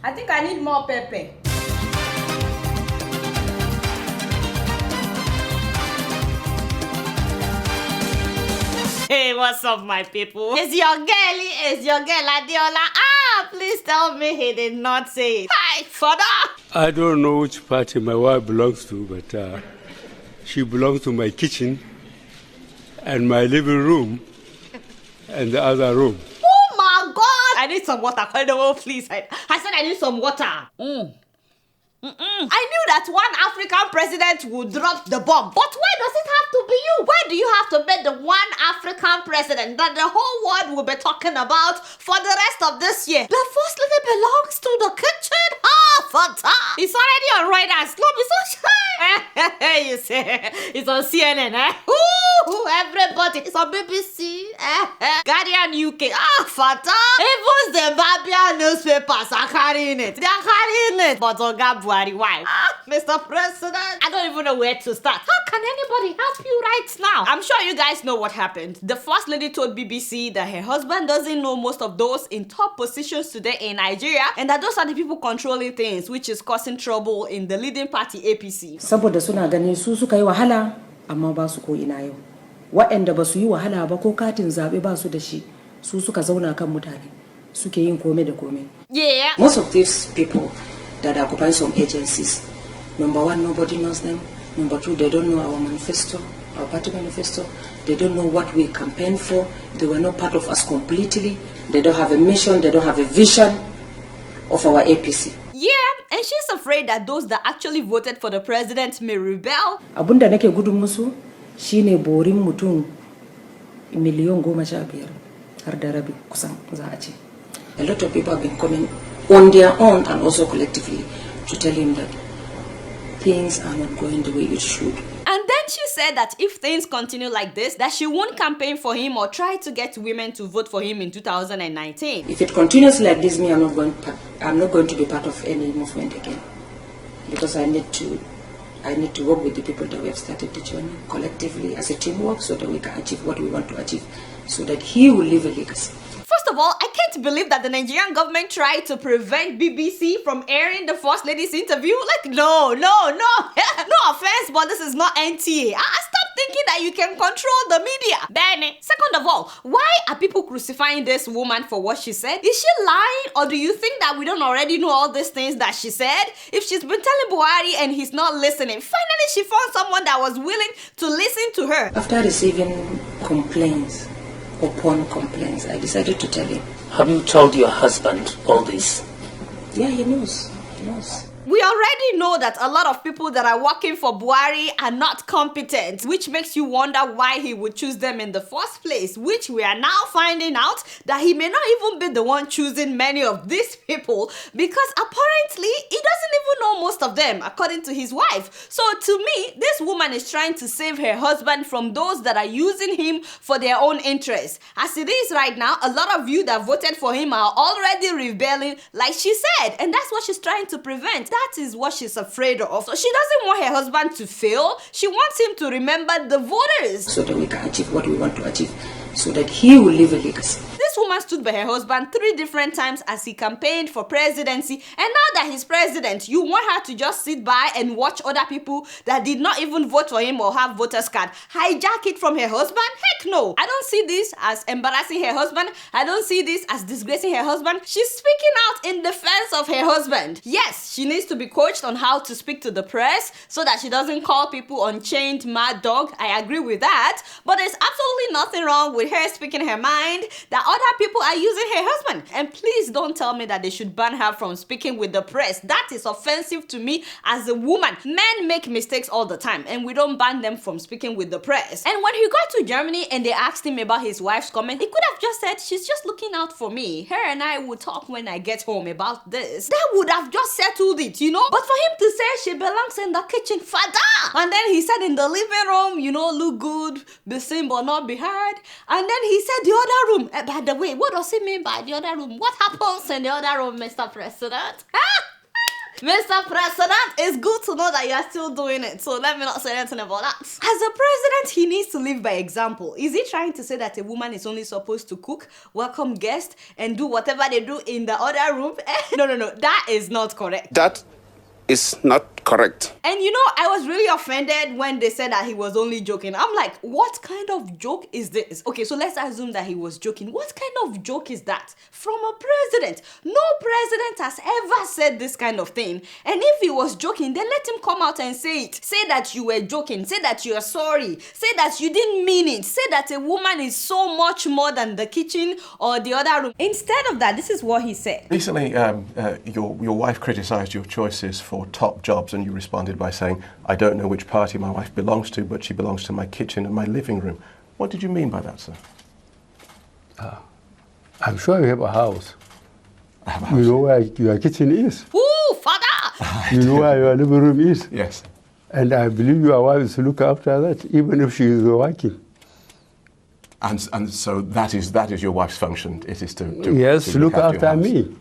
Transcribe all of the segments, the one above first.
I think I need more pepper. Hey, what's up, my people? It's your girl, Adeola. Please tell me he did not say it. Hi, father. I don't know which party my wife belongs to, but she belongs to my kitchen and my living room and the other room. Oh my God! I need some water. Please. I said I need some water. I knew that one African president would drop the bomb. But why does it have to be you? Why do you have to be the one African president that the whole world will be talking about for the rest of this year? The first lady belongs to the kitchen. Fata. It's already on Reuters. Don't be so shy. You say it's on CNN, eh? Ooh, everybody. It's on BBC. Guardian UK. Fata. Even Zimbabwean newspapers are carrying it. They are carrying it. But Oga Buhari, why? Mr. President, I don't even know where to start. How can anybody help you right now? I'm sure you guys know what happened. The first lady told BBC that her husband doesn't know most of those in top positions today in Nigeria, and that those are the people controlling things, which is causing trouble in the leading party APC. Saboda suna ganin su suka yi wahala amma ba su ko ina yau. Waɗanda ba su yi wahala ba ko katin zabe ba su da shi, su suka zauna kan mutane. Suke yin kome da kome. Yeah. Most of these people that occupy some agencies, number one, nobody knows them. Number two, they don't know our manifesto, our party manifesto. They don't know what we campaign for. They were not part of us completely. They don't have a mission. They don't have a vision of our APC. Yeah, and she's afraid that those that actually voted for the president may rebel. Abunda nake gudun musu shine borin mutum miliyon 15 har da rabi kusan za a ce. A lot of people have been coming on their own and also collectively to tell him that things are not going the way it should. And then she said that if things continue like this, that she won't campaign for him or try to get women to vote for him in 2019. If it continues like this, I'm not going to be part of any movement again, because I need to work with the people that we have started the journey collectively as a teamwork, so that we can achieve what we want to achieve, so that he will leave a legacy. First of all, I can't believe that the Nigerian government tried to prevent BBC from airing the First Lady's interview. Like, no. No offense, but this is not NTA. Stop thinking that you can control the media. Then, second of all, why are people crucifying this woman for what she said? Is she lying, or do you think that we don't already know all these things that she said? If she's been telling Buhari and he's not listening, finally she found someone that was willing to listen to her. After receiving complaints upon complaints, I decided to tell him. Have you told your husband all this? Yeah, he knows. He knows. We already know that a lot of people that are working for Buhari are not competent, which makes you wonder why he would choose them in the first place, which we are now finding out that he may not even be the one choosing many of these people, because apparently he doesn't even know most of them, according to his wife. So to me, this woman is trying to save her husband from those that are using him for their own interests. As it is right now, a lot of you that voted for him are already rebelling, like she said, and that's what she's trying to prevent. That is what she's afraid of. So she doesn't want her husband to fail. She wants him to remember the voters, so that we can achieve what we want to achieve, so that he will leave a legacy. This woman stood by her husband 3 different times as he campaigned for presidency, and now that he's president, you want her to just sit by and watch other people that did not even vote for him or have voters card hijack it from her husband? Heck no. I don't see this as embarrassing her husband. I don't see this as disgracing her husband. She's speaking out in defense of her husband. Yes, she needs to be coached on how to speak to the press so that she doesn't call people unchained mad dog. I agree with that, but there's absolutely nothing wrong with her speaking her mind that other people are using her husband. And please don't tell me that they should ban her from speaking with the press. That is offensive to me as a woman. Men make mistakes all the time, and we don't ban them from speaking with the press. And when he got to Germany and they asked him about his wife's comment, he could have just said, she's just looking out for me. Her and I will talk when I get home about this. That would have just settled it, you know? But for him to say she belongs in the kitchen, father! And then he said in the living room, you know, look good, be seen but not be heard. And then he said the other room. By the way, what does he mean by the other room? What happens in the other room, Mr. President? Mr. President, it's good to know that you are still doing it. So let me not say anything about that. As a president, he needs to live by example. Is he trying to say that a woman is only supposed to cook, welcome guests, and do whatever they do in the other room? No. That is not correct. That is not correct. And I was really offended when they said that he was only joking. I'm like, what kind of joke is this? Okay, so let's assume that he was joking. What kind of joke is that? From a president? No president has ever said this kind of thing. And if he was joking, then let him come out and say it. Say that you were joking. Say that you are sorry. Say that you didn't mean it. Say that a woman is so much more than the kitchen or the other room. Instead of that, this is what he said. Recently, your wife criticized your choices for top jobs, and you responded by saying, I don't know which party my wife belongs to, but she belongs to my kitchen and my living room. What did you mean by that, sir? I'm sure you have a house. I have a house. You know where your kitchen is. Ooh, father! You know where your living room is. Yes. And I believe your wife is to look after that, even if she is working. And so that is your wife's function. It is to Yes, to look your after house. me.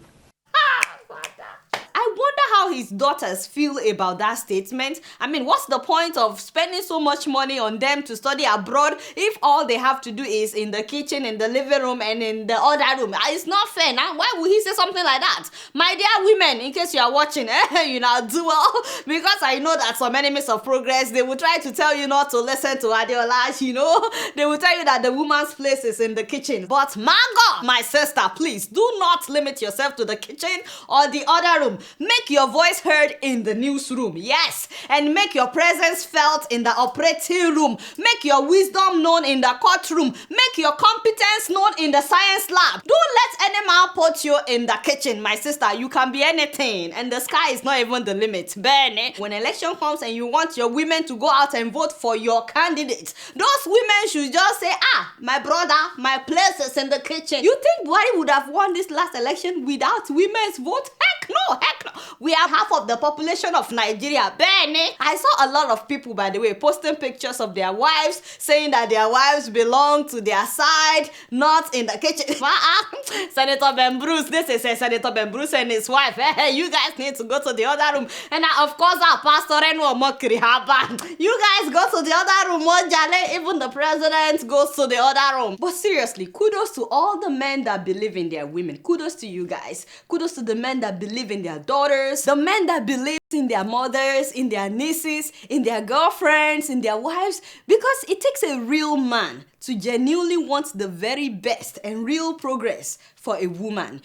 I wonder how his daughters feel about that statement. I mean, what's the point of spending so much money on them to study abroad if all they have to do is in the kitchen, in the living room, and in the other room? It's not fair now. Why would he say something like that? My dear women, in case you are watching, do well, because I know that some enemies of progress, they will try to tell you not to listen to Adeola, They will tell you that the woman's place is in the kitchen. But my God, my sister, please do not limit yourself to the kitchen or the other room. Make your voice heard in the newsroom, yes, and make your presence felt in the operating room. Make your wisdom known in the courtroom. Make your competence known in the science lab. Don't let any man put you in the kitchen, my sister. You can be anything, and the sky is not even the limit. Benny, when election comes and you want your women to go out and vote for your candidates, those women should just say, my brother, my place is in the kitchen. You think Buhari would have won this last election without women's vote? Heck no. We have half of the population of Nigeria. Benny, I saw a lot of people, by the way, posting pictures of their wives, saying that their wives belong to their side, not in the kitchen. Senator Ben Bruce, this is Senator Ben Bruce and his wife. You guys need to go to the other room. And of course, our Pastor Renwo Mokri Haba. You guys go to the other room. Even the president goes to the other room. But seriously, kudos to all the men that believe in their women. Kudos to you guys. Kudos to the men that believe in their daughters, the men that believe in their mothers, in their nieces, in their girlfriends, in their wives, because it takes a real man to genuinely want the very best and real progress for a woman.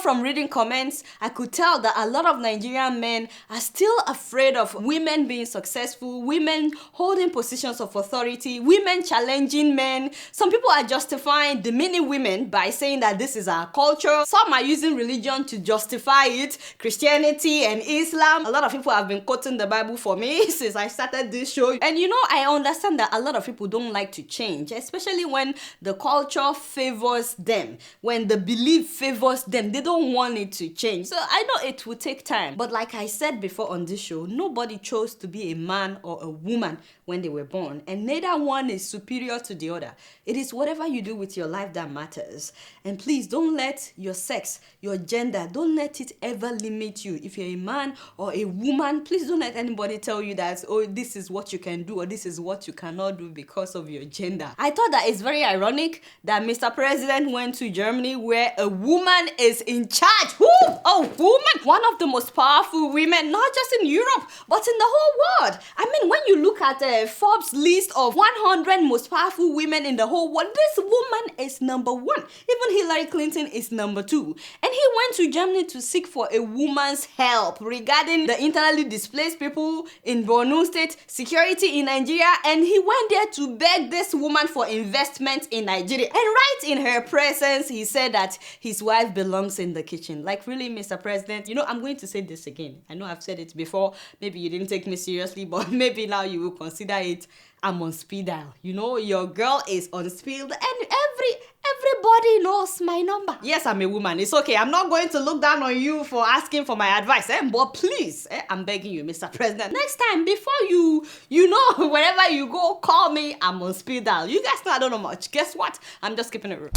From reading comments, I could tell that a lot of Nigerian men are still afraid of women being successful, women holding positions of authority, women challenging men. Some people are justifying demeaning women by saying that this is our culture. Some are using religion to justify it, Christianity and Islam. A lot of people have been quoting the Bible for me since I started this show. And I understand that a lot of people don't like to change, especially when the culture favors them, when the belief favors them. They don't want it to change. So I know it will take time. But like I said before on this show, nobody chose to be a man or a woman when they were born. And neither one is superior to the other. It is whatever you do with your life that matters. And please don't let your sex, your gender, don't let it ever limit you. If you're a man or a woman, please don't let anybody tell you that, this is what you can do or this is what you cannot do because of your gender. I thought that it's very ironic that Mr. President went to Germany where a woman is in charge. Who? A woman? One of the most powerful women, not just in Europe, but in the whole world. I mean, when you look at Forbes list of 100 most powerful women in the whole world, this woman is number 1. Even Hillary Clinton is number 2. And he went to Germany to seek for a woman's help regarding the internally displaced people in Borno State, security in Nigeria, and he went there to beg this woman for investment in Nigeria. And right in her presence, he said that his wife belongs in the kitchen. Like, really, Mr. President, I'm going to say this again. I know I've said it before. Maybe you didn't take me seriously, but maybe now you will consider it. I'm on speed dial. Your girl is on speed, and everybody knows my number. Yes, I'm a woman. It's okay. I'm not going to look down on you for asking for my advice. But please, I'm begging you, Mr. President. Next time, before wherever you go, call me. I'm on speed dial. You guys know I don't know much. Guess what? I'm just keeping it real.